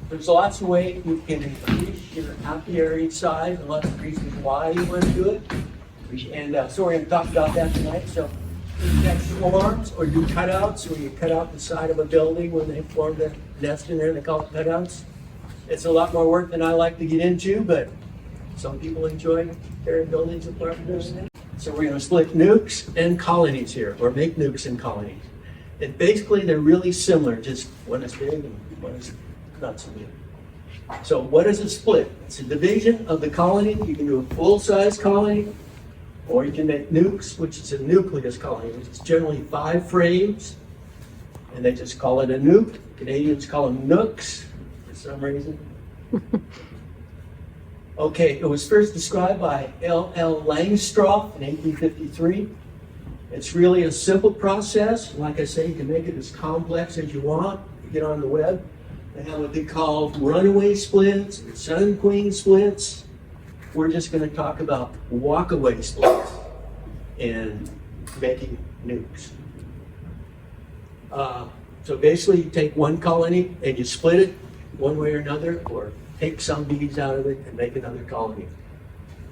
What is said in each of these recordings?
There's lots of ways you can increase your apiary size, and lots of reasons why you want to do it. And so we're going to talk about that tonight. So you have swarms or do cutouts, where you cut out the side of a building when they form the nest in there. They call it cutouts. It's a lot more work than I like to get into, but some people enjoy tearing buildings apart and doing that. So we're going to split nukes and colonies here, or make nukes and colonies. And basically they're really similar, just one is big and one is not so big. So what is a split? It's a division of the colony. You can do a full-size colony, or you can make nukes, which is a nucleus colony, which is generally 5 frames, and they just call it a nuke. Canadians call them nukes for some reason. Okay, it was first described by L.L. Langstroth in 1853. It's really a simple process. Like I say, you can make it as complex as you want. You get on the web. They have what they call runaway splits, or sun queen splits. We're just going to talk about walkaway splits and making nukes. So basically, you take one colony and you split it one way or another, or take some bees out of it and make another colony.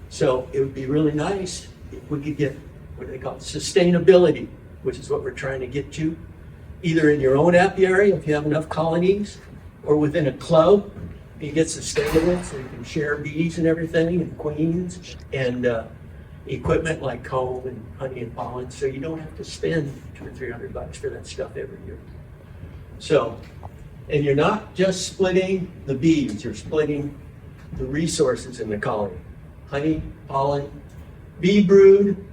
So it would be really nice if we could get what they call sustainability, which is what we're trying to get to, either in your own apiary if you have enough colonies, or within a club. You get sustainable, so you can share bees and everything, and queens, and equipment like comb and honey and pollen, so you don't have to spend $200 or $300 for that stuff every year. So, and you're not just splitting the bees, you're splitting the resources in the colony. Honey, pollen, bee brood,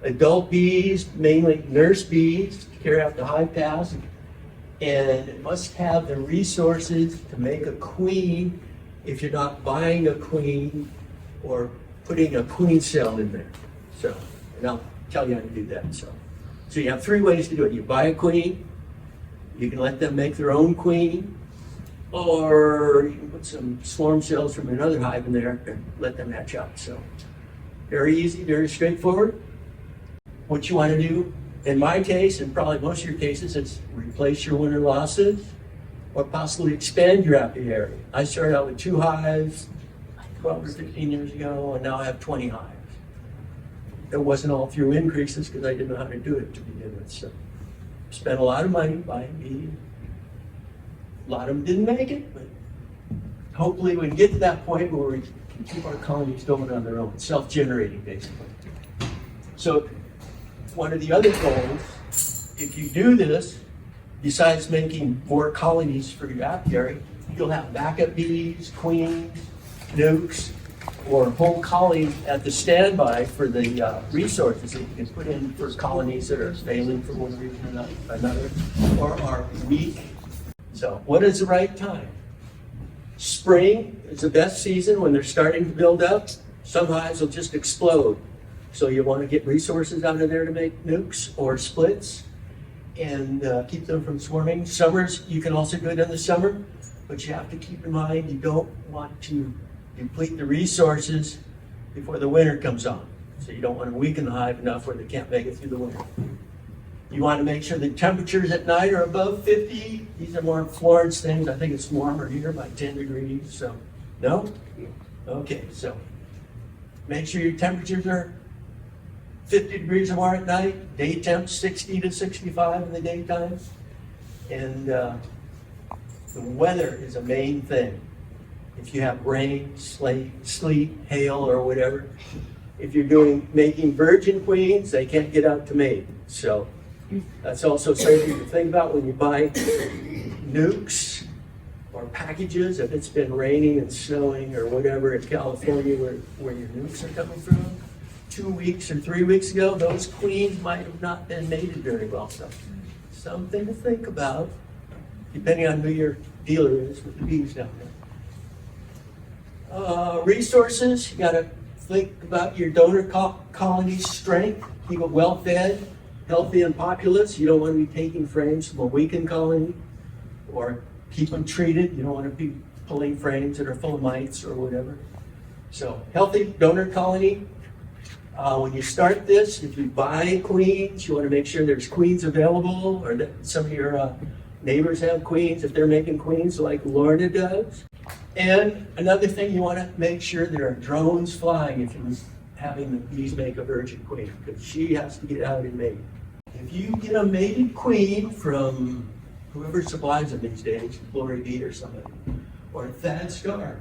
adult bees, mainly nurse bees, to carry out the hive task, and it must have the resources to make a queen if you're not buying a queen or putting a queen cell in there. So, and I'll tell you how to do that. So you have 3 ways to do it. You buy a queen, you can let them make their own queen, or you can put some swarm cells from another hive in there and let them hatch out. So very easy, very straightforward. What you want to do, in my case, and probably most of your cases, is replace your winter losses or possibly expand your apiary. I started out with 2 hives 12 or 15 years ago, and now I have 20 hives. It wasn't all through increases because I didn't know how to do it to begin with. So spent a lot of money buying bees. A lot of them didn't make it, but hopefully we can get to that point where we can keep our colonies going on their own, self-generating basically. So one of the other goals, if you do this, besides making more colonies for your apiary, you'll have backup bees, queens, nukes, or whole colonies at the standby for the resources that you can put in for colonies that are failing for one reason or another, or are weak. So what is the right time? Spring is the best season when they're starting to build up. Some hives will just explode. So you want to get resources out of there to make nukes or splits and keep them from swarming. Summers, you can also do it in the summer, but you have to keep in mind you don't want to deplete the resources before the winter comes on. So you don't want to weaken the hive enough where they can't make it through the winter. You want to make sure the temperatures at night are above 50. These are more Florence things. I think it's warmer here by 10 degrees. So, no? Okay, so make sure your temperatures are 50 degrees or more at night, day temp 60 to 65 in the daytime. And the weather is a main thing. If you have rain, sleet, hail, or whatever, if you're making virgin queens, they can't get out to mate. So that's also something to think about when you buy nukes or packages. If it's been raining and snowing or whatever in California where your nukes are coming from, 2 weeks or 3 weeks ago, those queens might have not been mated very well. So something to think about, depending on who your dealer is with the bees down there. Resources, you got to think about your donor colony's strength. Keep it well fed, healthy, and populous. You don't want to be taking frames from a weakened colony, or keep them treated. You don't want to be pulling frames that are full of mites or whatever. So healthy donor colony. When you start this, if you buy queens, you want to make sure there's queens available, or that some of your neighbors have queens, if they're making queens like Lorna does. And another thing, you want to make sure there are drones flying if you're having the bees make a virgin queen, because she has to get out and mate. If you get a mated queen from whoever supplies them these days, Glory Bee or somebody, or Thad Star,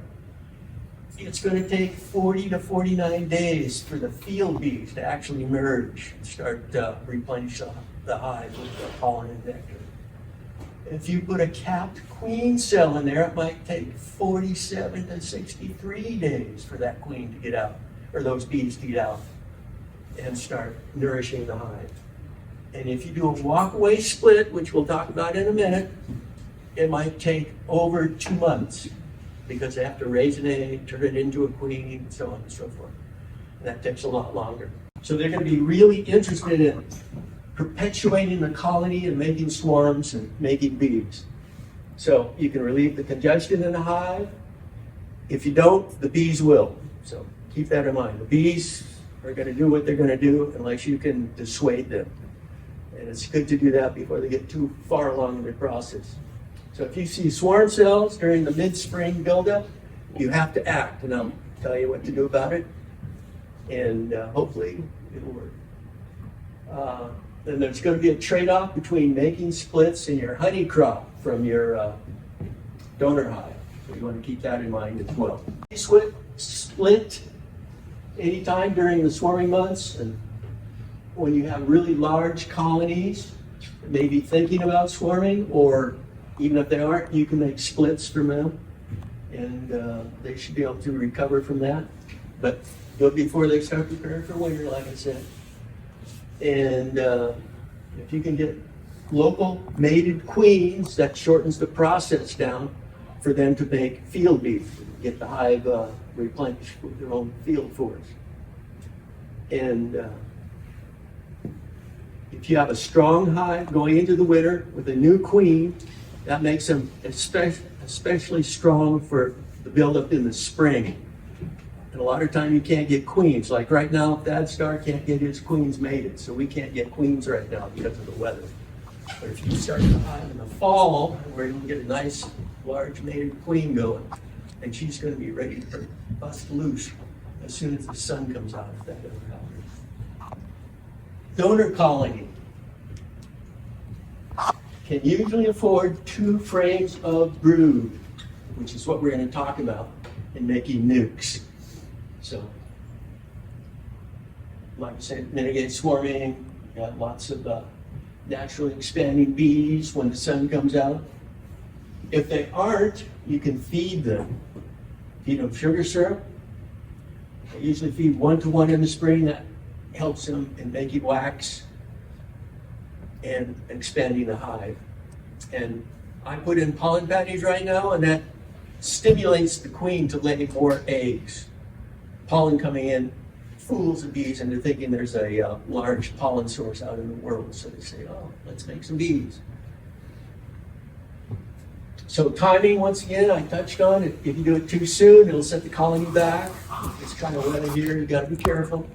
it's going to take 40 to 49 days for the field bees to actually emerge and start replenish the hive with the pollen and nectar. If you put a capped queen cell in there, it might take 47 to 63 days for that queen to get out, or those bees to get out and start nourishing the hive. And if you do a walk-away split, which we'll talk about in a minute, it might take over 2 months, because they have to raise an egg, turn it into a queen, and so on and so forth. And that takes a lot longer. So they're going to be really interested in perpetuating the colony and making swarms and making bees. So you can relieve the congestion in the hive. If you don't, the bees will. So keep that in mind. The bees are going to do what they're going to do unless you can dissuade them. And it's good to do that before they get too far along in the process. So if you see swarm cells during the mid-spring buildup, you have to act, and I'll tell you what to do about it, and hopefully it'll work. Then there's going to be a trade-off between making splits and your honey crop from your donor hive. So you want to keep that in mind as well. Split anytime during the swarming months, and when you have really large colonies, maybe thinking about swarming, or even if they aren't, you can make splits from them, and they should be able to recover from that. But do it before they start preparing for winter, like I said. And if you can get local mated queens, that shortens the process down for them to make field bees, get the hive replenished with their own field force. And if you have a strong hive going into the winter with a new queen, that makes them especially strong for the buildup in the spring. And a lot of time you can't get queens. Like right now, Thad Star can't get his queens mated, so we can't get queens right now because of the weather. But if you start the hive in the fall, where you can get a nice, large mated queen going, and she's going to be ready to bust loose as soon as the sun comes out, if that ever happens. Donor colony can usually afford 2 frames of brood, which is what we're going to talk about in making nukes. So, like I said, mitigate swarming, got lots of naturally expanding bees when the sun comes out. If they aren't, you can feed them. Feed them sugar syrup. I usually feed 1-to-1 in the spring. That helps them in making wax and expanding the hive. And I put in pollen patties right now, and that stimulates the queen to lay more eggs. Pollen coming in fools the bees into thinking there's a large pollen source out in the world. So they say, oh, let's make some bees. So timing, once again, I touched on it. If you do it too soon, it'll set the colony back. It's kind of weather here, you gotta be careful,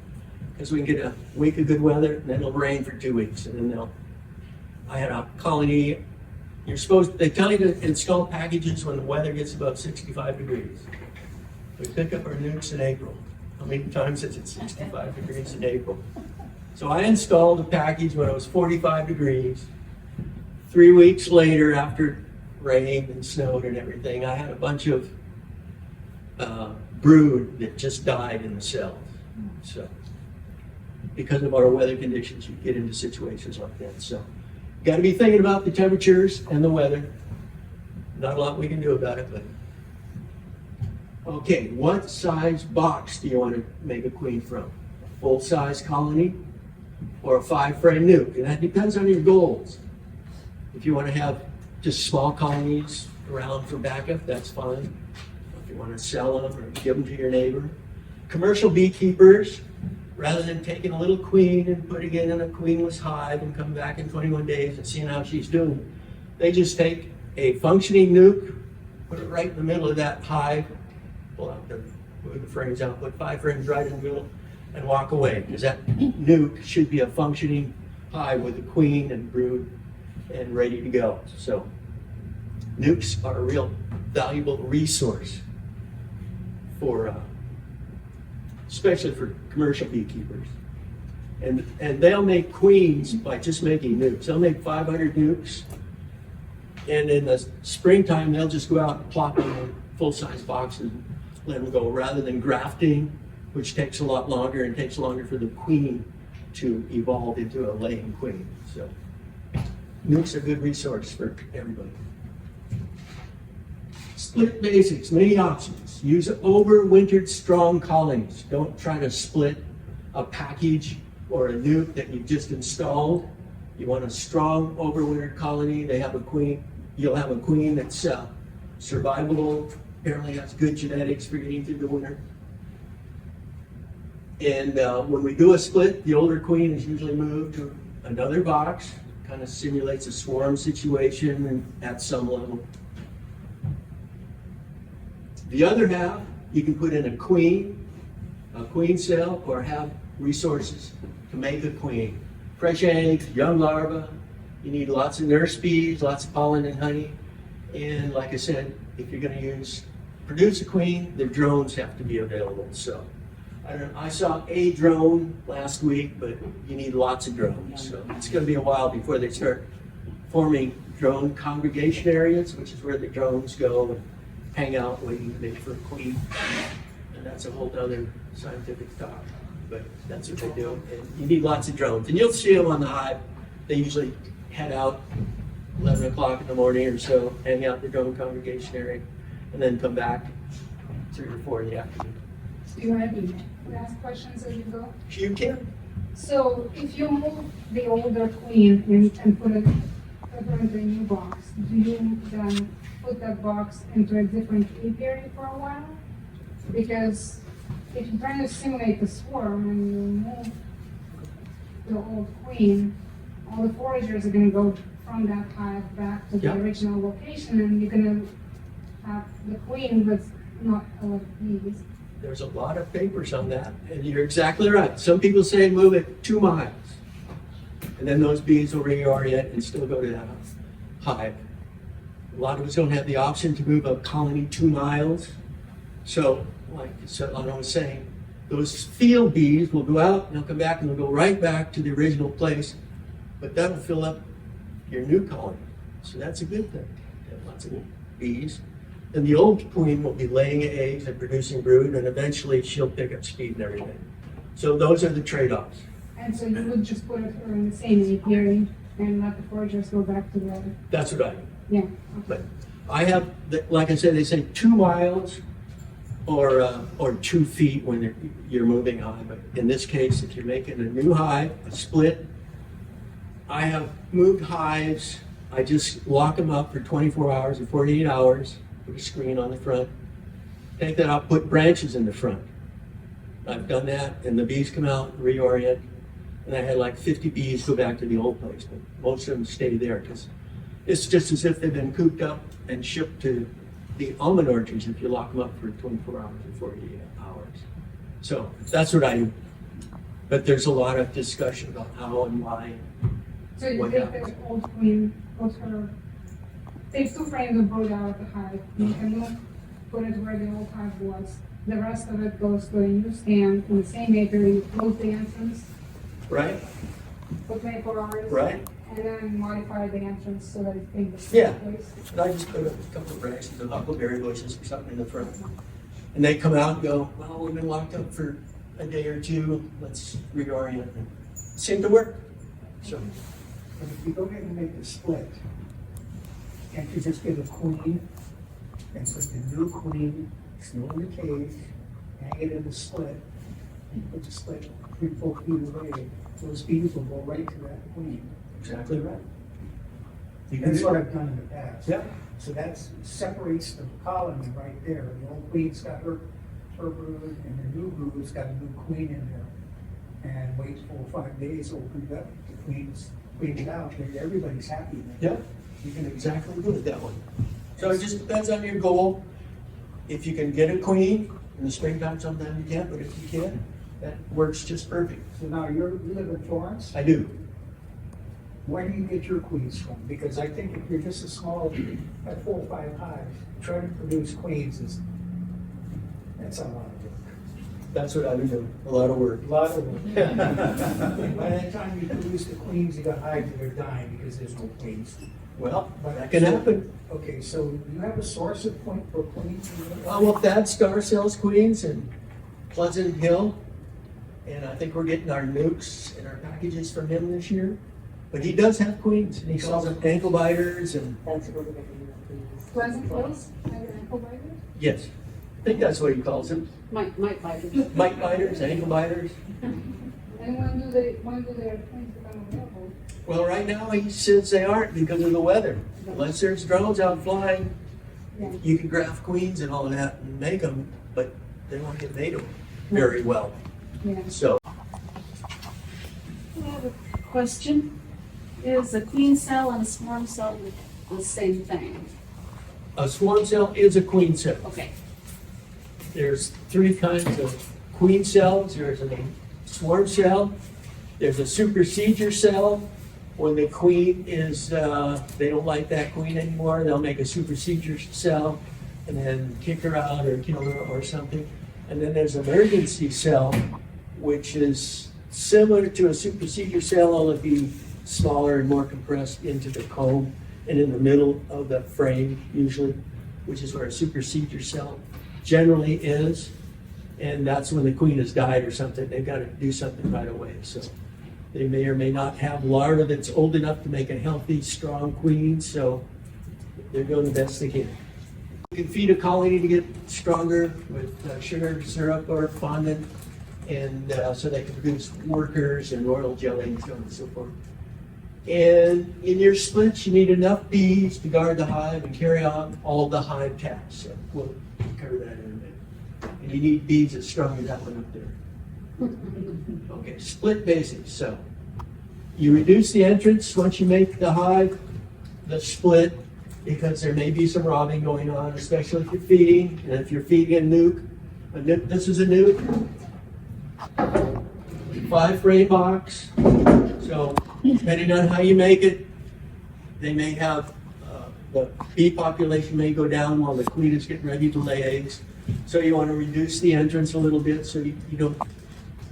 because we can get a week of good weather, and then it'll rain for 2 weeks, and then I had a colony. They tell you to install packages when the weather gets above 65 degrees. We pick up our nukes in April. How many times is it 65 degrees in April? So I installed a package when it was 45 degrees. 3 weeks later, after rain and snowed and everything, I had a bunch of brood that just died in the cells. So because of our weather conditions, you get into situations like that. So got to be thinking about the temperatures and the weather. Not a lot we can do about it, but okay, what size box do you want to make a queen from? A full-size colony or a 5-frame nuke? And that depends on your goals. If you want to have just small colonies around for backup, that's fine. If you want to sell them or give them to your neighbor. Commercial beekeepers, rather than taking a little queen and putting it in a queenless hive and come back in 21 days and seeing how she's doing, they just take a functioning nuke, put it right in the middle of that hive, pull out move the frames out, put 5 frames right in the middle, and walk away. Because that nuke should be a functioning hive with a queen and brood and ready to go. So Nukes are a real valuable resource for, especially for commercial beekeepers. And they'll make queens by just making nukes. They'll make 500 nukes, and in the springtime, they'll just go out and plop them in full-size boxes and let them go, rather than grafting, which takes a lot longer and takes longer for the queen to evolve into a laying queen. So nukes are a good resource for everybody. Split basics, many options. Use overwintered strong colonies. Don't try to split a package or a nuke that you've just installed. You want a strong overwintered colony. They have a queen. You'll have a queen that's survivable, apparently has good genetics for getting through the winter. And when we do a split, the older queen is usually moved to another box, kind of simulates a swarm situation and at some level. The other half, you can put in a queen cell, or have resources to make a queen. Fresh eggs, young larvae. You need lots of nurse bees, lots of pollen and honey. And like I said, if you're going to produce a queen, the drones have to be available. So I saw a drone last week, but you need lots of drones. So it's going to be a while before they start forming drone congregation areas, which is where the drones go and hang out waiting to mate for a queen. And that's a whole other scientific talk, but that's what they do. And you need lots of drones. And you'll see them on the hive. They usually head out 11 o'clock in the morning or so, hang out in the drone congregation area, and then come back 3 or 4 in the afternoon. Do you have any last questions as you go? You can. So if you move the older queen and put it into a new box, do you then put that box into a different apiary for a while? Because if you're trying to simulate the swarm and you move the old queen, all the foragers are going to go from that hive back to the original location, and you're going to have the queen with not a lot of bees. There's a lot of papers on that, and you're exactly right. Some people say move it 2 miles, and then those bees will reorient and still go to that hive. A lot of us don't have the option to move a colony 2 miles. So, like I was saying, those field bees will go out and they'll come back and they'll go right back to the original place, but that'll fill up your new colony. So that's a good thing. You have lots of bees. And the old queen will be laying eggs and producing brood, and eventually she'll pick up speed and everything. So those are the trade-offs. And so you would just put her in the same apiary and let the foragers go back to the other? That's what I do. Yeah. Okay. But I have, like I said, they say 2 miles or 2 feet when you're moving a hive. But in this case, if you're making a new hive, a split, I have moved hives. I just lock them up for 24 hours or 48 hours, put a screen on the front, take that out, put branches in the front. I've done that, and the bees come out, reorient, and I had like 50 bees go back to the old place, but most of them stay there because it's just as if they've been cooped up and shipped to the almond orchards if you lock them up for 24 hours or 48 hours. So that's what I do. But there's a lot of discussion about how and why. So you take the old queen, put her, take 2 frames of brood out of the hive, make a nuke, put it where the old hive was. The rest of it goes to a new stand in the same apiary, close the entrance. Right? For 24 hours. Right. And then modify the entrance so that it can be place. And I just put a couple of branches of huckleberry bushes or something in the front. And they come out and go, well, we've been locked up for a day or 2, let's reorient. And it seemed to work. So. And if you go ahead and make a split, can't you just get a queen and put the new queen still in the cage, hang it in the split, and put the split 3-4 feet away? Those bees will go right to that queen. Exactly right. That's what I've done in the past. Yeah. So that separates the colony right there. The old queen's got her brood, and the new brood's got a new queen in there. And wait 4 or 5 days, open it up, the queen's cleaned out, and everybody's happy. Yeah, you can exactly do it that way. So it just depends on your goal. If you can get a queen in the springtime, sometimes you can't, but if you can, that works just perfect. So now you live in Florence? I do. where do you get your queens from? Because I think if you're just a small, at 4 or 5 hives, trying to produce queens that's a lot of work. That's what I've been doing, a lot of work. A lot of work. And by that time you produce the queens, you got hives that are dying because there's no queens. Well, that can happen. Okay, so do you have a source of point for queens? Well, Thad Star sells queens in Pleasant Hill, and I think we're getting our nukes and our packages from him this year. But he does have queens, and he calls them ankle biters, and Pleasant Hills, ankle biters? yes, I think that's what he calls them. Mite biters. Mite biters, ankle biters. And when do their queens become available? Well, right now he says they aren't because of the weather. Unless there's drones out flying, Yeah. you can graft queens and all of that and make them, but they won't get made very well. Yeah. So, I have a question. Is a queen cell and a swarm cell the same thing? a swarm cell is a queen cell. Okay. There's 3 kinds of queen cells. There's a swarm cell. There's a supersedure cell. When the queen is, they don't like that queen anymore, they'll make a supersedure cell and then kick her out or kill her or something. And then there's an emergency cell, which is similar to a supersedure cell, only be smaller and more compressed into the comb and in the middle of the frame usually, which is where a supersedure cell generally is. And that's when the queen has died or something, they've got to do something right away. So they may or may not have larvae that's old enough to make a healthy, strong queen, so they're doing the best they can. You can feed a colony to get stronger with sugar, syrup, or fondant, and so they can produce workers and royal jelly and so on and so forth. And in your splits, you need enough bees to guard the hive and carry on all the hive tasks. So we'll cover that in a minute. And you need bees as strong as that one up there. Okay, split basics. So you reduce the entrance once you make the hive, the split, because there may be some robbing going on, especially if you're feeding. And if you're feeding a nuke, this is a nuke, 5-frame box. So depending on how you make it, they may have, the bee population may go down while the queen is getting ready to lay eggs. So you want to reduce the entrance a little bit so you don't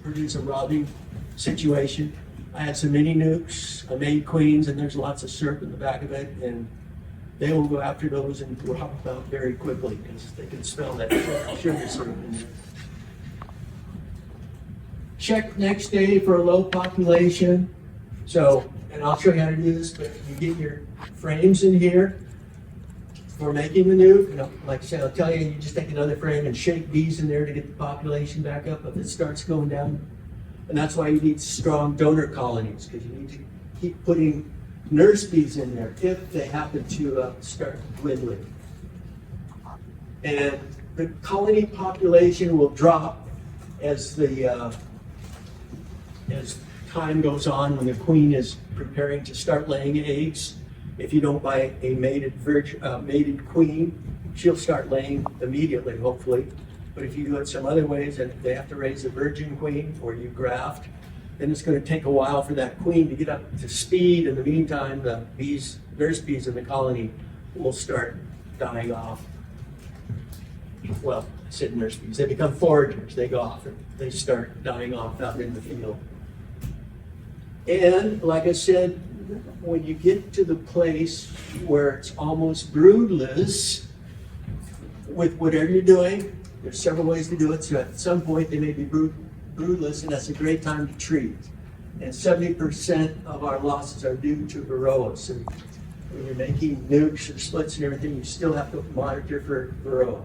produce a robbing situation. I had some mini nukes, I made queens, and there's lots of syrup in the back of it, and they will go after those and drop out very quickly because they can smell that sugar syrup in there. Check next day for a low population. So, and I'll show you how to do this, but you get your frames in here for making the nuke. And like I said, I'll tell you, you just take another frame and shake bees in there to get the population back up if it starts going down. And that's why you need strong donor colonies, because you need to keep putting nurse bees in there if they happen to start dwindling. And the colony population will drop as the as time goes on when the queen is preparing to start laying eggs. If you don't buy a mated queen, she'll start laying immediately, hopefully. But if you do it some other ways, and they have to raise a virgin queen or you graft, then it's going to take a while for that queen to get up to speed. In the meantime, the bees, nurse bees in the colony will start dying off. Well, I said nurse bees, they become foragers. They go off and they start dying off out in the field. And like I said, when you get to the place where it's almost broodless, with whatever you're doing, there's several ways to do it. So at some point they may be broodless, and that's a great time to treat. And 70% of our losses are due to varroa. So when you're making nukes or splits and everything, you still have to monitor for varroa.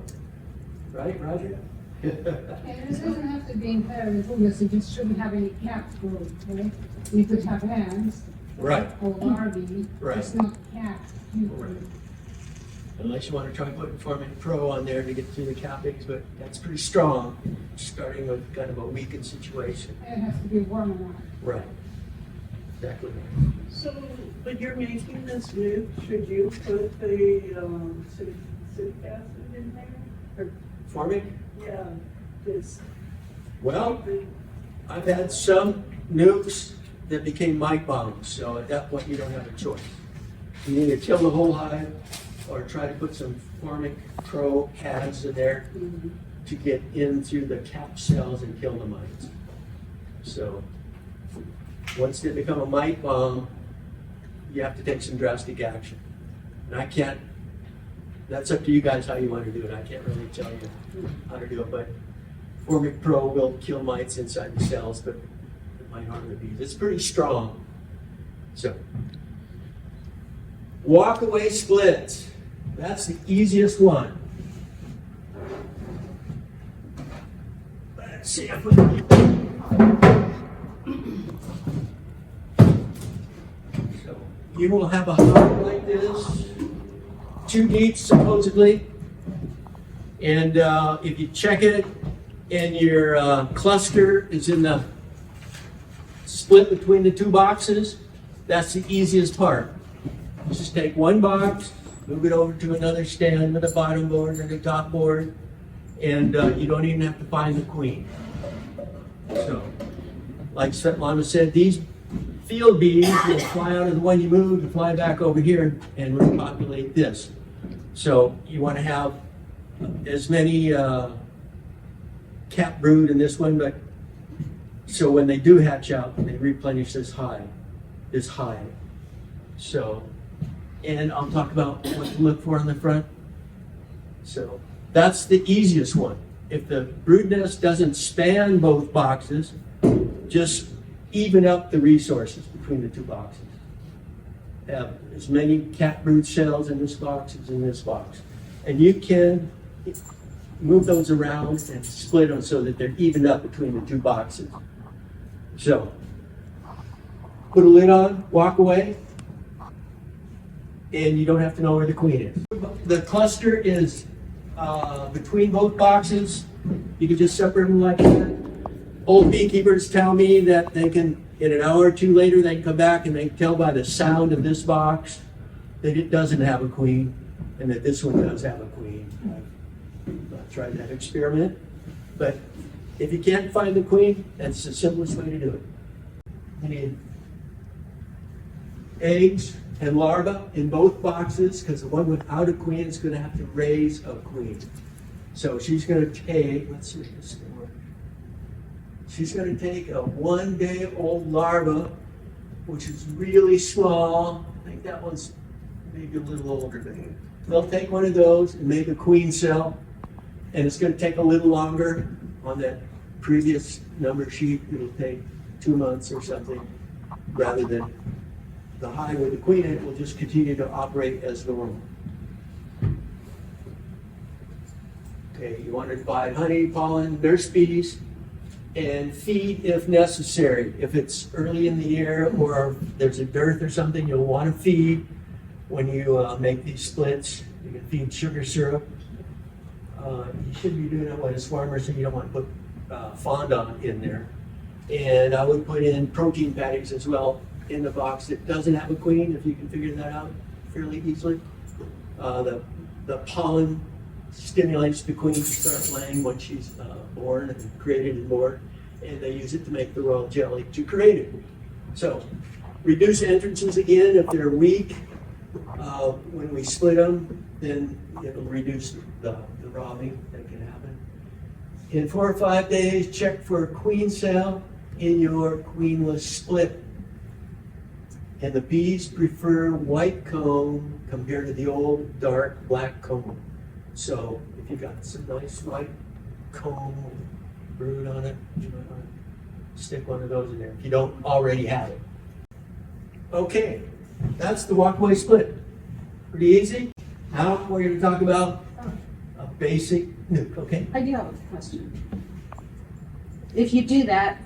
Right, Roger? And it doesn't have to be entirely broodless, it just shouldn't have any capped brood, right? You could have ants. Right. Or larvae, Right. it's not capped. Right. Unless you want to try putting Formin Pro on there to get through the cappings, but that's pretty strong, starting with kind of a weakened situation. And it has to be warm enough. Right. Exactly. So, when you're making this nuke, should you put the citric acid in there? Or, Forming? yeah, this. Well, I've had some nukes that became mite bombs, so at that point you don't have a choice. You either kill the whole hive or try to put some formic pro pads in there to get in through the cap cells and kill the mites. So once they become a mite bomb, you have to take some drastic action. And I can't, that's up to you guys how you want to do it. I can't really tell you how to do it, but Formic Pro will kill mites inside the cells, but it might harm the bees. It's pretty strong. So, walk away splits. That's the easiest one. Let's see if we can. So, you will have a hive like this, 2 deep supposedly, and if you check it and your cluster is in the split between the 2 boxes, that's the easiest part. You just take 1 box, move it over to another stand with a bottom board and a top board, and you don't even have to find the queen. So, like Svetlana said, these field bees will fly out of the one you moved and fly back over here and repopulate this. So you want to have as many cap brood in this one, but so when they do hatch out, they replenish this hive. So, and I'll talk about what to look for on the front. So that's the easiest one. If the brood nest doesn't span both boxes, just even up the resources between the 2 boxes. Have as many cap brood cells in this box as in this box. And you can move those around and split them so that they're evened up between the 2 boxes. So, put a lid on, walk away, and you don't have to know where the queen is. The cluster is between both boxes. You can just separate them like that. Old beekeepers tell me that they can, in an hour or 2 later, they can come back and they can tell by the sound of this box that it doesn't have a queen and that this one does have a queen. I've not tried that experiment, but if you can't find the queen, that's the simplest way to do it. You need eggs and larvae in both boxes because the one without a queen is going to have to raise a queen. So she's going to take, let's see if this will work. She's going to take a 1-day-old larva, which is really small. I think that one's maybe a little older than you. They'll take one of those and make a queen cell, and it's going to take a little longer. On that previous number sheet, it'll take 2 months or something, rather than the hive with the queen in it will just continue to operate as normal. Okay, you want to divide honey, pollen, nurse bees, and feed if necessary. If it's early in the year or there's a dearth or something, you'll want to feed when you make these splits. You can feed sugar syrup. You shouldn't be doing it when it's warmer, so you don't want to put fondant in there. And I would put in protein patties as well in the box that doesn't have a queen, if you can figure that out fairly easily. The pollen stimulates the queen to start laying when she's born and created and born, and they use it to make the royal jelly to create it. So reduce entrances again if they're weak. When we split them, then it'll reduce the robbing that can happen. In 4 or 5 days, check for a queen cell in your queenless split. And the bees prefer white comb compared to the old dark black comb. So if you've got some nice white comb with brood on it, you might want to stick one of those in there if you don't already have it. Okay, that's the walkaway split. Pretty easy. Now we're going to talk about a basic nuke, okay? I do have a question. If you do that,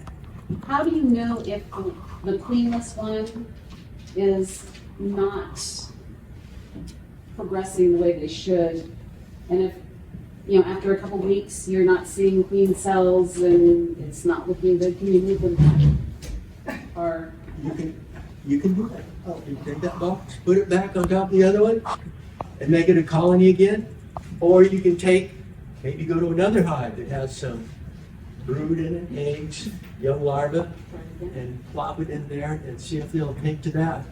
how do you know if the queenless one is not progressing the way they should? And if, after a couple weeks, you're not seeing queen cells and it's not looking good, can you move them back? Or You can do that. You take that box, put it back on top of the other one, and make it a colony again. Or you can maybe go to another hive that has some brood in it, eggs, young larvae, and plop it in there and see if they'll take to that.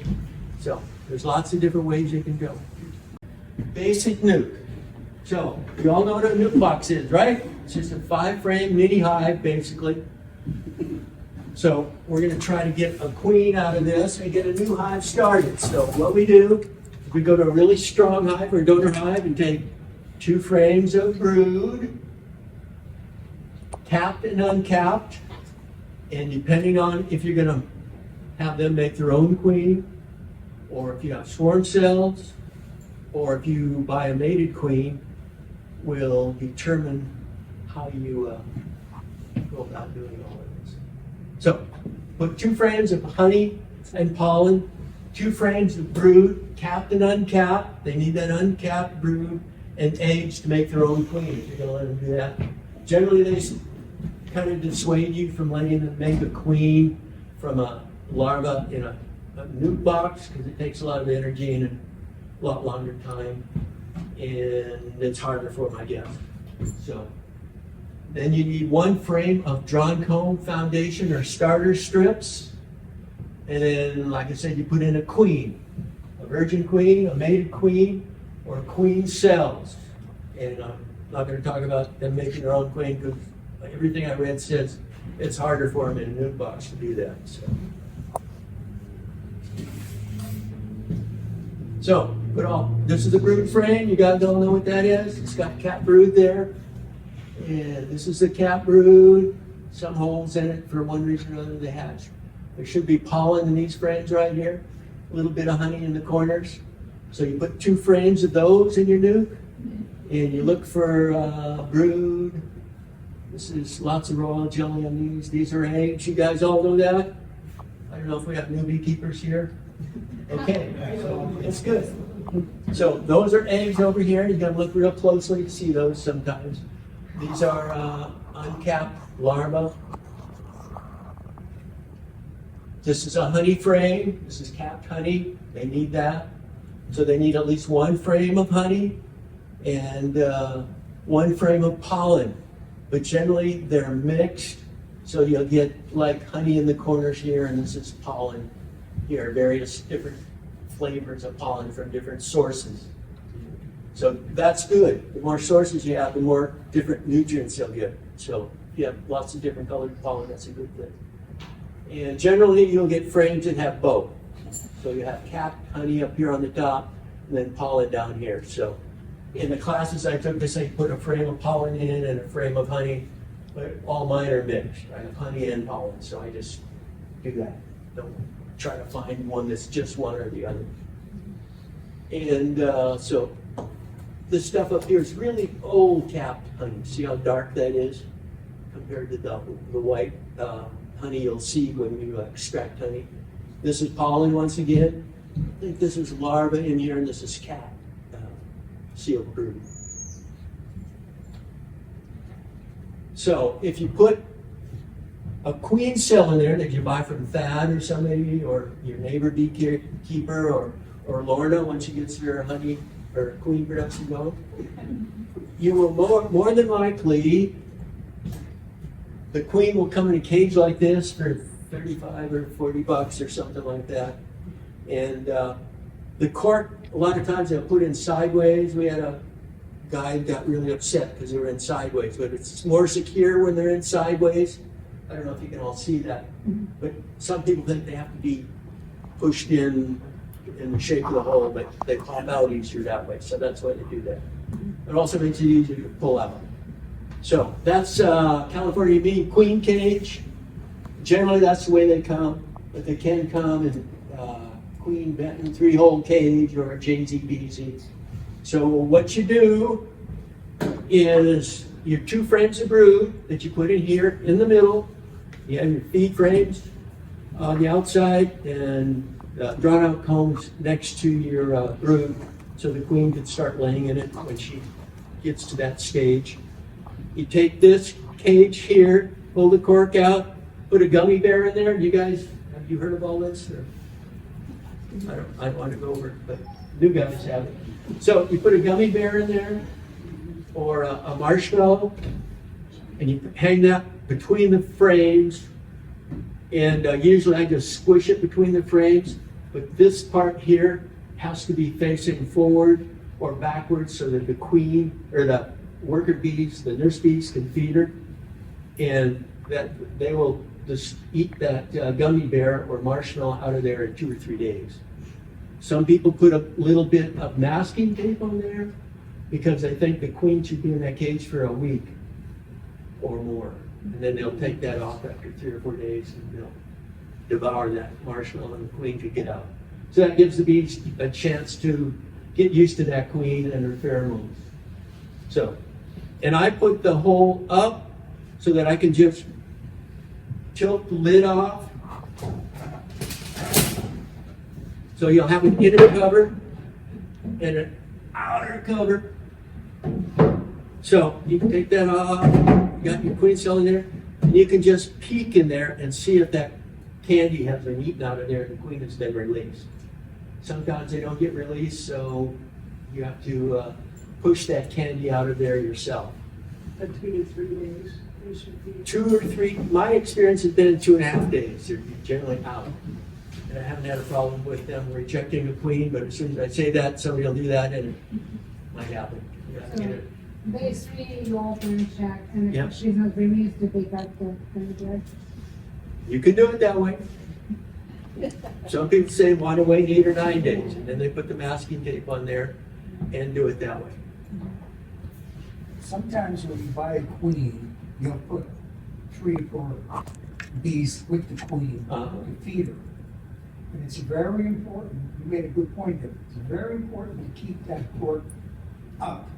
So there's lots of different ways you can go. Basic nuke. So you all know what a nuke box is, right? It's just a 5-frame mini hive, basically. So we're going to try to get a queen out of this and get a new hive started. So what we do, we go to a really strong hive or donor hive and take 2 frames of brood, capped and uncapped, and depending on if you're going to have them make their own queen, or if you have swarm cells, or if you buy a mated queen, will determine how you go about doing all of this. So put 2 frames of honey and pollen, 2 frames of brood, capped and uncapped. They need that uncapped brood and eggs to make their own queen if you're going to let them do that. Generally, they kind of dissuade you from letting them make a queen from a larva in a nuke box because it takes a lot of energy and a lot longer time, and it's harder for them, I guess. So then you need 1 frame of drawn comb foundation or starter strips, and then, like I said, you put in a queen, a virgin queen, a mated queen, or queen cells. And I'm not going to talk about them making their own queen because everything I read says it's harder for them in a nuke box to do that. So this is the brood frame. You guys all know what that is. It's got cat brood there. And this is the cat brood. Some holes in it for one reason or another they hatch. There should be pollen in these frames right here. A little bit of honey in the corners. So you put 2 frames of those in your nuke. And you look for brood. This is lots of royal jelly on these. These are eggs. You guys all know that? I don't know if we have new beekeepers here. Okay, so it's good. So those are eggs over here. You gotta look real closely to see those sometimes. These are uncapped larvae. This is a honey frame. This is capped honey. They need that. So they need at least 1 frame of honey and 1 frame of pollen. But generally they're mixed. So you'll get like honey in the corners here, and this is pollen here, various different flavors of pollen from different sources. So that's good. The more sources you have, the more different nutrients you'll get. So if you have lots of different colored pollen, that's a good thing. And generally you'll get frames that have both. So you have capped honey up here on the top, and then pollen down here. So in the classes I took, they say put a frame of pollen in and a frame of honey, but all mine are mixed. I have honey and pollen, so I just do that. Don't try to find one that's just one or the other. And so this stuff up here is really old capped honey. See how dark that is compared to the white honey you'll see when you extract honey. This is pollen once again. I think this is larvae in here, and this is capped sealed brood. So if you put a queen cell in there that you buy from Thad or somebody, or your neighbor beekeeper, or Lorna once she gets her honey or queen production going, you will more than likely, the queen will come in a cage like this for $35 or $40 or something like that. And the cork, a lot of times they'll put in sideways. We had a guy who got really upset because they were in sideways, but it's more secure when they're in sideways. I don't know if you can all see that, but some people think they have to be pushed in the shape of the hole, but they pop out easier that way. So that's why they do that. It also makes it easier to pull out. So that's California bee queen cage. Generally, that's the way they come, but they can come in queen Benton 3-hole cage or a JZBZ. So what you do is your 2 frames of brood that you put in here in the middle. You have your feed frames on the outside and drawn out combs next to your brood, so the queen can start laying in it when she gets to that stage. You take this cage here, pull the cork out, put a gummy bear in there. You guys, have you heard of all this? Or? I don't want to go over it, but new guys have it. So you put a gummy bear in there, or a marshmallow, and you hang that between the frames, and usually I just squish it between the frames, but this part here has to be facing forward or backwards so that the queen, or the worker bees, the nurse bees can feed her, and that they will just eat that gummy bear or marshmallow out of there in 2 or 3 days. Some people put a little bit of masking tape on there because they think the queen should be in that cage for a week or more. And then they'll take that off after 3 or 4 days and they'll devour that marshmallow and the queen could get out. So that gives the bees a chance to get used to that queen and her pheromones. So, and I put the hole up so that I can just tilt the lid off. So you'll have an inner cover and an outer cover. So you can take that off, you got your queen cell in there, and you can just peek in there and see if that candy has been eaten out of there and the queen has been released. Sometimes they don't get released, so you have to push that candy out of there yourself. 2 to 3 days, they should be. 2 or 3, my experience has been 2.5 days, they're generally out. And I haven't had a problem with them rejecting a queen, but as soon as I say that, somebody will do that and it might happen. You have to get it. Day 3, you open and check, and Yeah. if she's not released, you take out the bird. You can do it that way. Some people say want to wait 8 or 9 days, and then they put the masking tape on there and do it that way. Sometimes when you buy a queen, you'll put 3 or 4 bees with the queen to feed her. And it's very important, you made a good point there, it's very important to keep that cork up.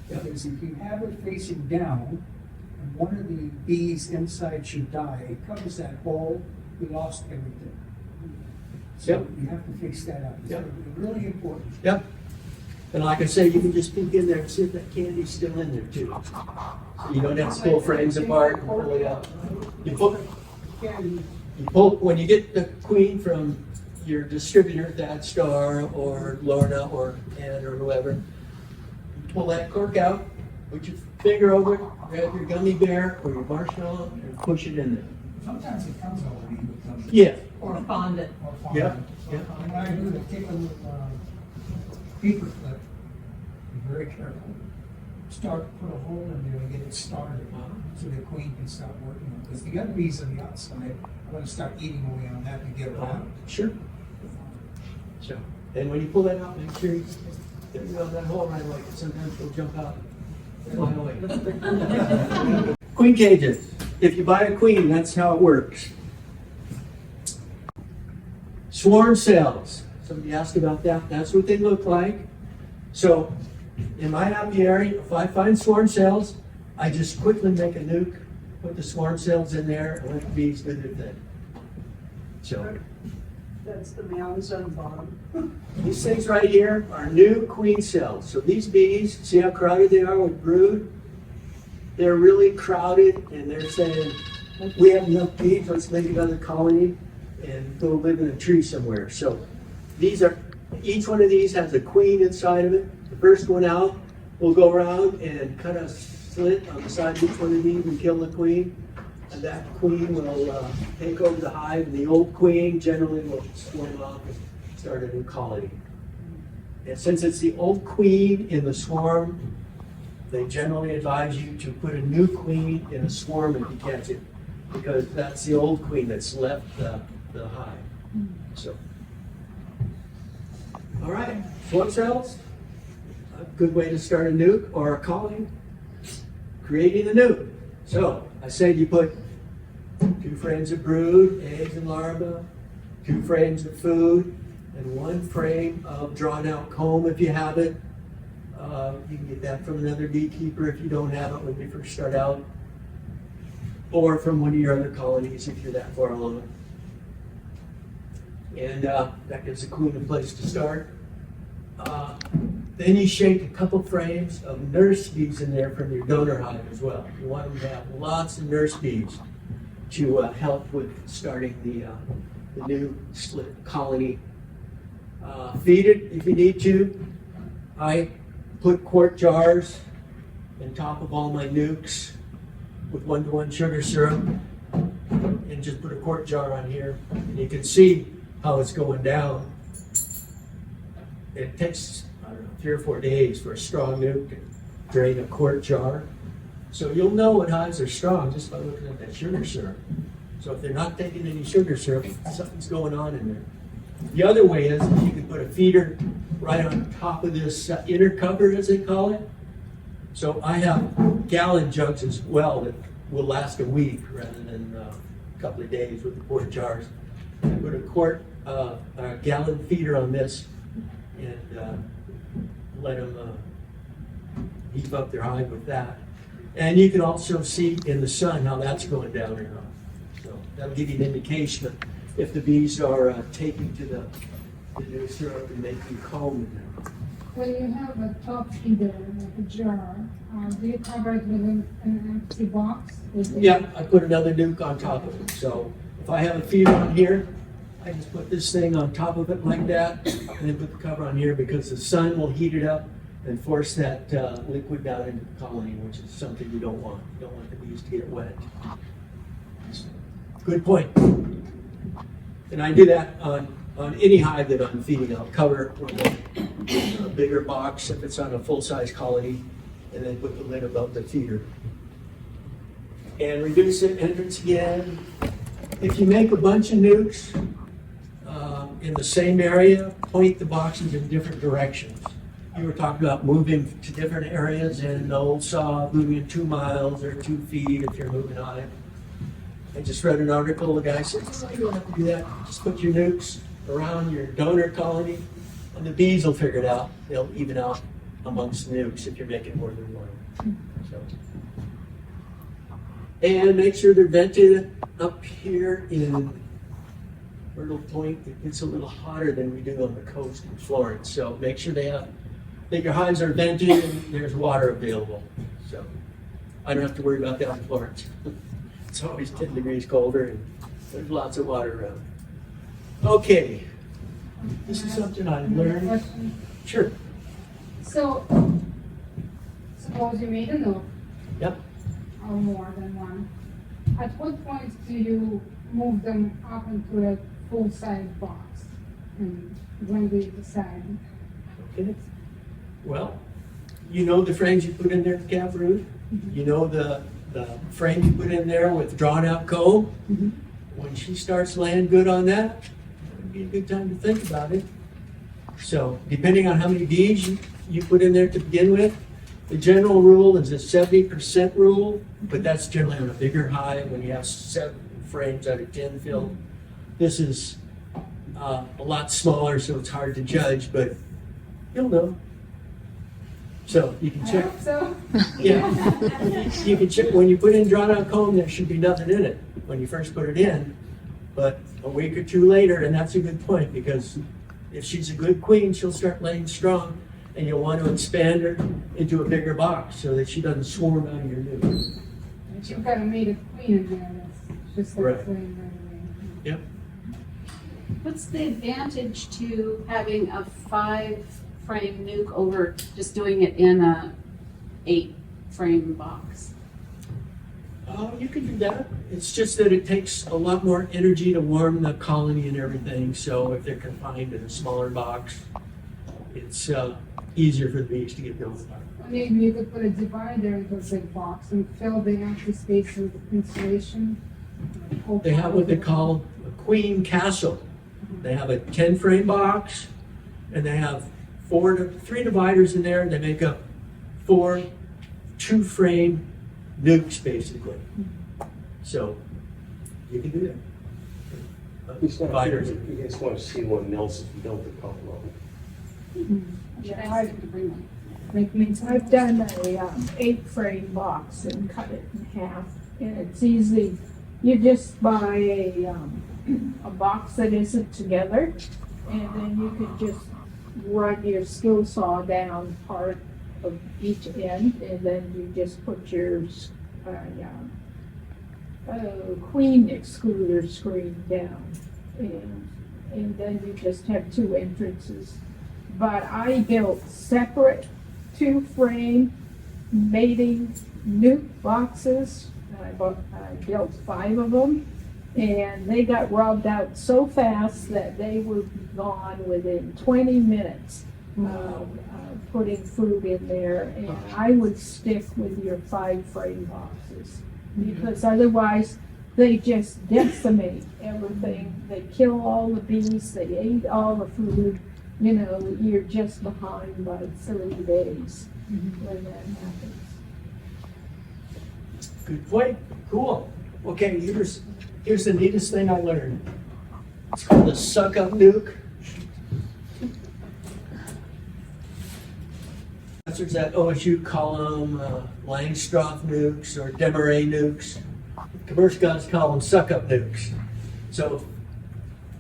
Because if you have it facing down, and one of the bees inside should die, it covers that hole, we lost everything. So Yep. you have to fix that up. It's Yep. really important. Yep. And like I say, you can just peek in there and see if that candy's still in there too. You don't have to pull frames apart and pull it out. You pull, when you get the queen from your distributor, that Star or Lorna or Ann or whoever, you pull that cork out, put your finger over it, grab your gummy bear or your marshmallow and push it in there. Sometimes it comes already with them. Yeah. Or fondant. Or fine. Yeah, yeah. And what I do is take a little paper clip, be very careful, put a hole in there and get it started, so the queen can start working on it. Because the other bees on the outside, I'm gonna start eating away on that and get her out. Sure. So, and when you pull that out, make sure you go that hole right away, because sometimes they'll jump out and fly away. Queen cages. If you buy a queen, that's how it works. Swarm cells. Somebody asked about that. That's what they look like. So, in my apiary, if I find swarm cells, I just quickly make a nuke, put the swarm cells in there, and let the bees do their thing. So, That's the mounds on the bottom. these things right here are new queen cells. So these bees, see how crowded they are with brood? They're really crowded and they're saying, we have enough bees, let's make another colony and go live in a tree somewhere. So each one of these has a queen inside of it. The first one out will go around and cut a slit on the side of each one of these and kill the queen. And that queen will take over the hive, and the old queen generally will swim off and start a new colony. And since it's the old queen in the swarm, they generally advise you to put a new queen in a swarm if you catch it, because that's the old queen that's left the hive. So, all right, swarm cells, a good way to start a nuke or a colony, creating the nuke. So, I said you put 2 frames of brood, eggs and larvae, 2 frames of food, and 1 frame of drawn out comb if you have it. You can get that from another beekeeper if you don't have it when you first start out, or from one of your other colonies if you're that far along. And that gives the queen a place to start. Then you shake a couple frames of nurse bees in there from your donor hive as well. You want them to have lots of nurse bees to help with starting the new split colony. Feed it if you need to. I put quart jars on top of all my nukes with 1-to-1 sugar syrup and just put a quart jar on here, and you can see how it's going down. It takes, I don't know, 3 or 4 days for a strong nuke to drain a quart jar. So you'll know what hives are strong just by looking at that sugar syrup. So if they're not taking any sugar syrup, something's going on in there. The other way is you can put a feeder right on top of this inner cover, as they call it. So I have gallon jugs as well that will last a week rather than a couple of days with the quart jars. I put a gallon feeder on this and let them heave up their hive with that. And you can also see in the sun how that's going down or not. So that'll give you an indication of if the bees are taking to the new syrup and making comb in there. When you have a top feeder, like a jar, do you cover it with an empty box? Yeah, I put another nuke on top of it. So if I have a feeder on here, I just put this thing on top of it like that, and then put the cover on here because the sun will heat it up and force that liquid down into the colony, which is something you don't want. You don't want the bees to get wet. Good point. And I do that on any hive that I'm feeding. I'll cover it with a bigger box if it's on a full-size colony, and then put the lid above the feeder. And reduce the entrance again. If you make a bunch of nukes in the same area, point the boxes in different directions. You were talking about moving to different areas in the old saw, moving 2 miles or 2 feet if you're moving on it. I just read an article, the guy said, oh, you don't have to do that. Just put your nukes around your donor colony, and the bees will figure it out. They'll even out amongst the nukes if you're making more than one. So. And make sure they're vented up here in Myrtle Point. It's a little hotter than we do on the coast in Florence. So make sure that your hives are vented and there's water available. So I don't have to worry about that in Florence. It's always 10 degrees colder and there's lots of water around. Okay, this is something I learned. Question. Sure. So, suppose you made a nuke, Yep. or more than one. At what point do you move them up into a full-size box? And when do you decide? Okay. Well, you know the frames you put in there, calf root. You know the frame you put in there with drawn out comb. When she starts laying good on that, it would be a good time to think about it. So depending on how many bees you put in there to begin with, the general rule is a 70% rule, but that's generally on a bigger hive when you have 7 frames out of 10 filled. This is a lot smaller, so it's hard to judge, but you'll know. So you can I check. hope so. Yeah. You can check when you put in drawn out comb, there should be nothing in it when you first put it in. But a week or 2 later, and that's a good point, because if she's a good queen, she'll start laying strong, and you'll want to expand her into a bigger box so that she doesn't swarm out of your nuke. If you've got a mated queen in there, that's just like Right. laying right away. Yep. What's the advantage to having a 5-frame nuke over just doing it in a 8-frame box? You can do that. It's just that it takes a lot more energy to warm the colony and everything. So if they're confined in a smaller box, it's easier for the bees to get built up. Or maybe you could put a divider into a big box and fill the empty space with insulation. They have what they call a queen castle. They have a 10-frame box, and they have 3 dividers in there. They make up 4 2-frame nukes, basically. So you can do that. Dividers. You just want to see what else if you don't become one. Yeah, I can bring one. Make me I've done a 8-frame box and cut it in half, and it's easy. You just buy a box that isn't together, and then you can just run your skill saw down part of each end, and then you just put your queen excluder screen down, and then you just have 2 entrances. But I built separate 2-frame mating nuke boxes I built 5 of them, and they got rubbed out so fast that they were gone within 20 minutes of putting food in there. And I would stick with your 5 frame boxes, because otherwise they just decimate everything. They kill all the bees, they ate all the food. You know, you're just behind by 3 days when that happens. Good point. Cool. Okay, here's the neatest thing I learned. It's called a suck-up nuke. Professors at OSU call them Langstroth nukes or Desmarais nukes. Commercial guys call them suck-up nukes. So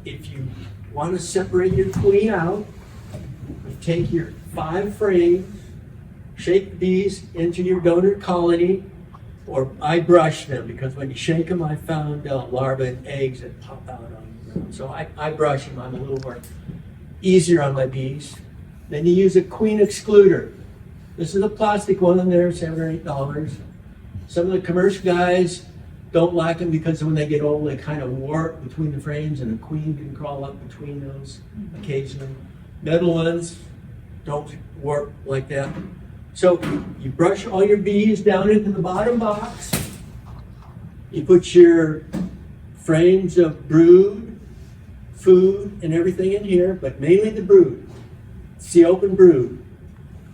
if you want to separate your queen out, you take your 5 frames, shake the bees into your donor colony, or I brush them, because when you shake them, I found larvae and eggs that pop out on the ground. So I brush them. I'm a little more easier on my bees. Then you use a queen excluder. This is a plastic one in there, $7 or $8. Some of the commercial guys don't like them because when they get old, they kind of warp between the frames, and the queen can crawl up between those occasionally. Metal ones don't warp like that. So you brush all your bees down into the bottom box. You put your frames of brood, food, and everything in here, but mainly the brood. It's the open brood.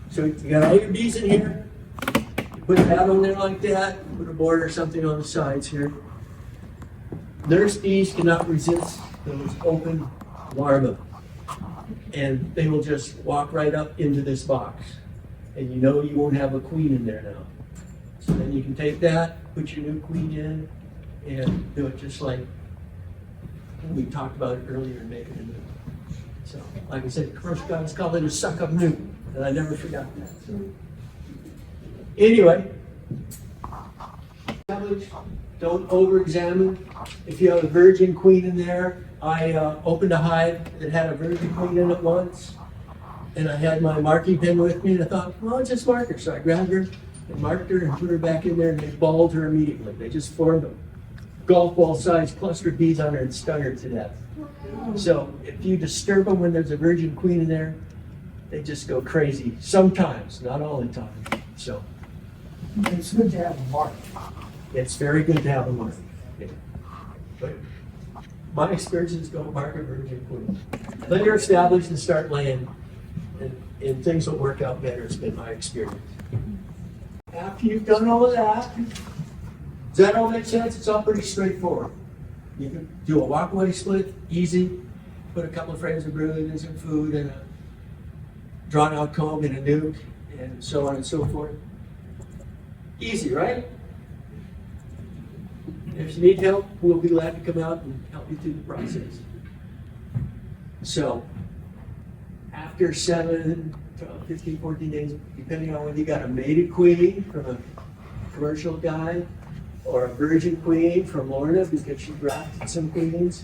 So you got all your bees in here. You put that on there like that. Put a board or something on the sides here. Nurse bees cannot resist those open larvae, and they will just walk right up into this box. And you know you won't have a queen in there now. So then you can take that, put your new queen in, and do it just like we talked about it earlier and make it a nuke. So, like I said, commercial guys call it a suck-up nuke, and I never forgot that. So. Anyway, don't over-examine. If you have a virgin queen in there, I opened a hive that had a virgin queen in it once. And I had my marking pen with me, and I thought, well, just mark her. So I grabbed her and marked her and put her back in there, and they balled her immediately. They just formed a golf ball sized cluster of bees on her and stung her to death. So if you disturb them when there's a virgin queen in there, they just go crazy. Sometimes, not all the time. So It's good to have a mark. it's very good to have a mark. Yeah. But my experience is don't mark a virgin queen. Let her establish and start laying. And things will work out better, it's been my experience. After you've done all of that, does that all make sense? It's all pretty straightforward. You can do a walkaway split, easy. Put a couple of frames of brood and some food and a drawn out comb and a nuke and so on and so forth. Easy, right? If you need help, we'll be glad to come out and help you through the process. So, after 7, 12, 15, 14 days, depending on whether you got a mated queen from a commercial guy or a virgin queen from Lorna because she grafted some queens,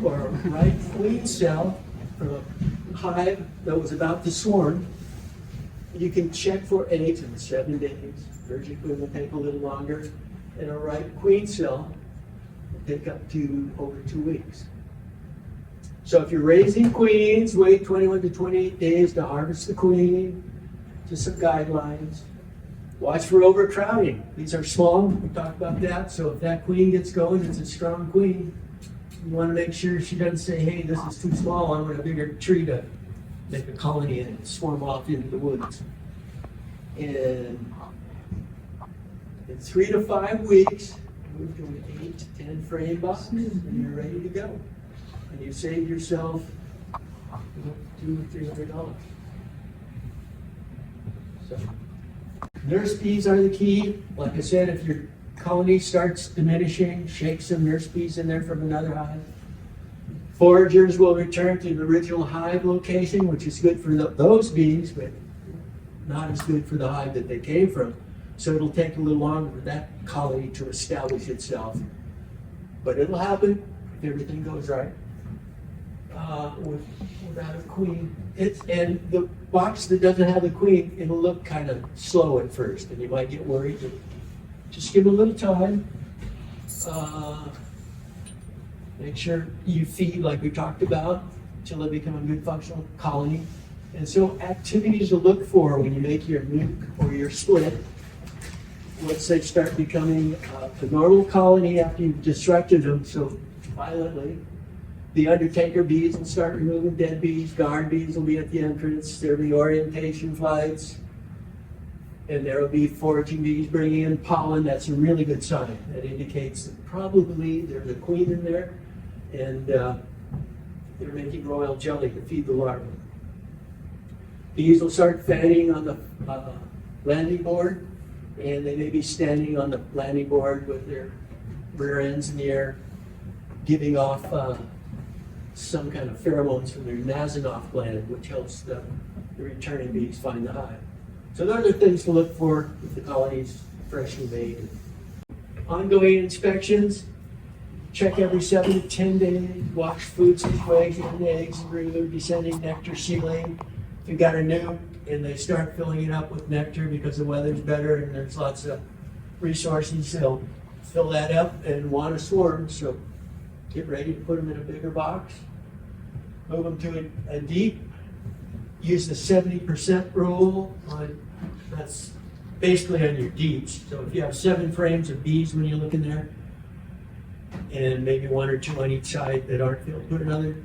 or a right queen cell from a hive that was about to swarm, you can check for eggs in 7 days. Virgin queen will take a little longer, and a right queen cell will take up to over 2 weeks. So if you're raising queens, wait 21 to 28 days to harvest the queen. Just some guidelines. Watch for overcrowding. These are small, we talked about that. So if that queen gets going, it's a strong queen. You want to make sure she doesn't say, hey, this is too small, I want a bigger tree to make a colony in and swarm off into the woods. And in 3 to 5 weeks, move to an 8 to 10 frame box, and you're ready to go. And you save yourself $200 or $300. So, nurse bees are the key. Like I said, if your colony starts diminishing, shake some nurse bees in there from another hive. Foragers will return to the original hive location, which is good for those bees, but not as good for the hive that they came from. So it'll take a little longer for that colony to establish itself. But it'll happen if everything goes right. Without a queen. And the box that doesn't have the queen, it'll look kind of slow at first, and you might get worried. But just give it a little time. Make sure you feed like we talked about until they become a good functional colony. And so activities to look for when you make your nuke or your split, once they start becoming a normal colony after you've disrupted them so violently, the undertaker bees will start removing dead bees, guard bees will be at the entrance, there'll be orientation flights, and there will be foraging bees bringing in pollen. That's a really good sign. That indicates that probably there's a queen in there, and they're making royal jelly to feed the larvae. Bees will start fanning on the landing board, and they may be standing on the landing board with their rear ends in the air, giving off some kind of pheromones from their Nasonoff gland, which helps the returning bees find the hive. So those are things to look for if the colony's freshly made. Ongoing inspections, check every 7 to 10 days, watch food situation, eggs, brood, descending nectar ceiling. If you've got a nuke and they start filling it up with nectar because the weather's better and there's lots of resources, they'll fill that up and want to swarm. So get ready to put them in a bigger box. Move them to a deep. Use the 70% rule. That's basically on your deeps. So if you have 7 frames of bees when you look in there, and maybe 1 or 2 on each side that aren't filled, put another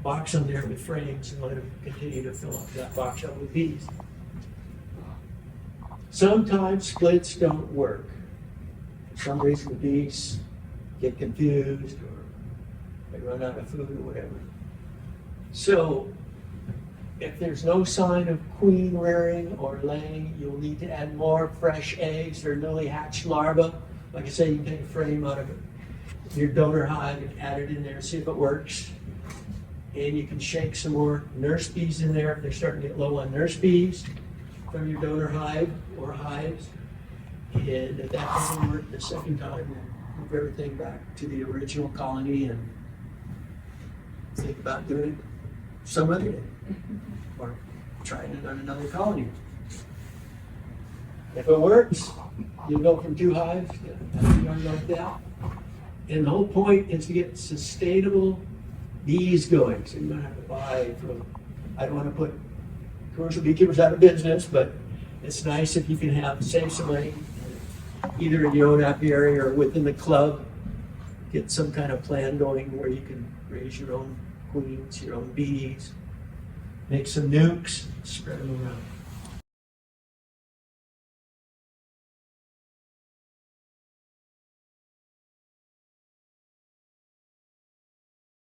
box on there with frames and let them continue to fill up that box up with bees. Sometimes splits don't work. For some reason the bees get confused or they run out of food or whatever. So if there's no sign of queen rearing or laying, you'll need to add more fresh eggs or newly hatched larvae. Like I say, you can take a frame out of your donor hive and add it in there and see if it works. And you can shake some more nurse bees in there if they're starting to get low on nurse bees from your donor hive or hives. And if that doesn't work the second time, move everything back to the original colony and think about doing it some other day or trying it on another colony. If it works, you'll go from 2 hives to a yard like that. And the whole point is to get sustainable bees going. So you don't have to buy from, I don't want to put commercial beekeepers out of business, but it's nice if you can save some money, either in your own apiary or within the club, get some kind of plan going where you can raise your own queens, your own bees, make some nukes, spread them around.